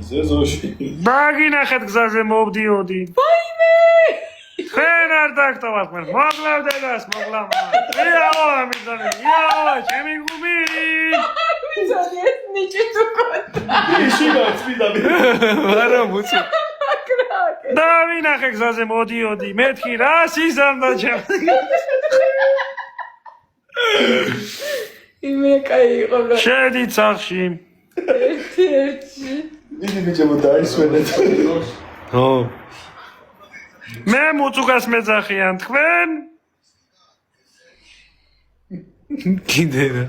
ზეზოში. დაგინახეთ გზაზე მოვდიოდი. ვაიმე! თქვენ არ დაგტოვათ მე. მოგლავ დედას, მოგლავ. იაო, ამიძანი. იაო, ჩემი გუბი. მიზანი ეს ნიჭი თუ კონდა. ისინა წვიდა მე. არა მუცი. დავინახე გზაზე მოდიოდი. მეთქი რა სიზამდა ჩემ. იმე კაი იყო რა. შედით სახში. ერთი. დიდი ბიჭებო დაისვენეთ. ხო. მე მუწუგას მეძახიან თქვენ? კიდე რა.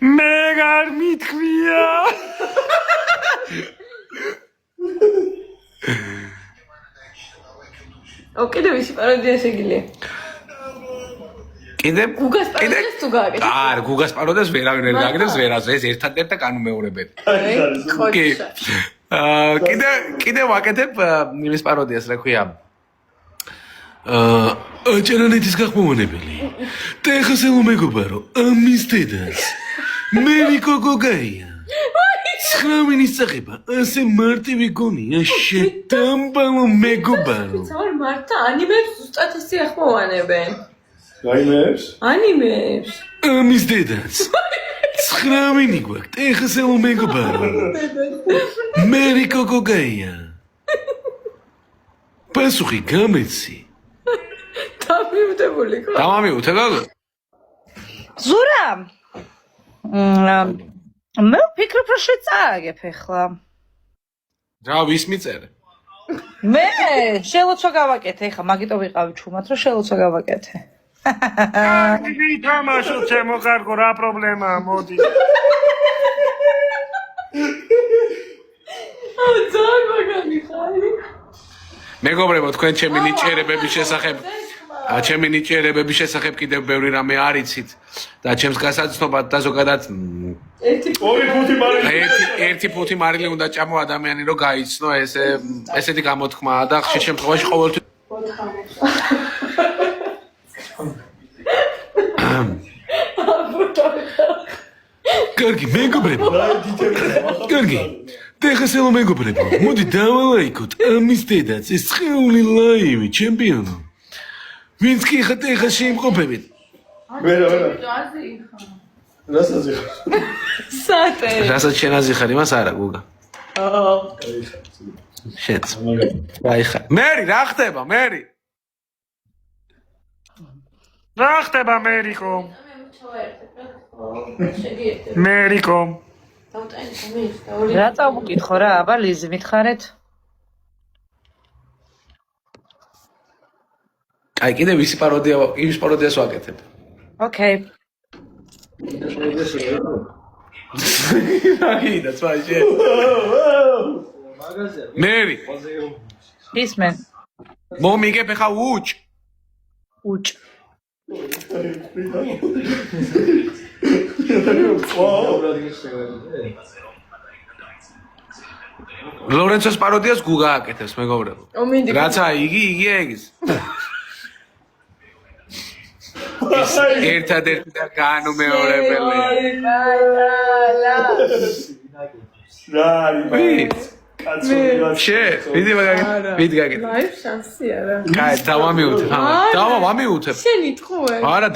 მე გარ მithქვია. ო კიდე ვისი პაროდია შეგიძლია? კიდე გუგას პაროდიას თუ გააკეთე? არა, გუგას პაროდიას ვერავინ ვერ გააკეთებს, ვერაზე ეს ერთადერთი და კანონმეორებელი. კი. კიდე ვაკეთებ იმის პაროდიას, რა ქვია. აჭარანეთის გახმოვანებელი. ტეხასელო მეგობარო, ამის დედას. მე ვიკო გაია. 9 მინის წაღება, ასე მარტივი გონია, შეტამბალო მეგობარო. ცალ მართა ანიმეებს ზუსტად ისე ახმოვანებენ. რაიმეებს? ანიმეებს. ამის დედას. 9 მინი გვაქვს, ტეხასელო მეგობარო. მე ვიკო გაია. პასუხი გამეცი. დამიუტებული ხო? დამამიუთე გოგო. ზურა მე ვფიქრობ რომ შეწააგებ ახლა რა ვის მიწერე? მე შელოცვა გავაკეთე ახლა მაგიტო ვიყავი ჩუმად რომ შელოცვა გავაკეთე თამაშო ჩემო კარგო რა პრობლემაა მოდი აუ ძალიან მაგარი ხარი მეგობრებო თქვენ ჩემი ნიჭიერებების შესახებ ჩემი ნიჭიერებების შესახებ კიდევ ბევრი რამე არიცით და ჩემს გასაცნობად და ზოგადად ერთი ფუთი მარილი უნდა ჭამო ადამიანი რომ გაიცნო ესეთი გამოთქმაა და ხშირ შემთხვევაში ყოველთვის კარგი მეგობრებო კარგი ტეხასელო მეგობრებო მოდი დავალაიქოთ ამის დედაც ეს ცხეული ლაივი ჩემპიონო ვინც კი ხა ტეხასში იმყოფებით ვერა რასაც იხარ სატე რასაც შენაზი ხარ იმას არა გუგა შეც აი ხა მერი რა ხდება მერი რა ხდება მერიკო მერიკო რა წავუკითხო რა აბა ლიზი მითხარეთ აი კიდე ვისი პაროდია იმის პაროდიას ვაკეთებ ოკეი აი და წვაჟე მერი ისმენ მომიგებ ხა უჭ ლორენცოს პაროდიას გუგა აკეთებს მეგობრებო რაცა იგია ეგის ერთადერთი და განუმეორებელია რა არის შე ვიდი მაგაგეთ ლაივ შანსი არა კაი დავამიუთებ შენი თქვენ არა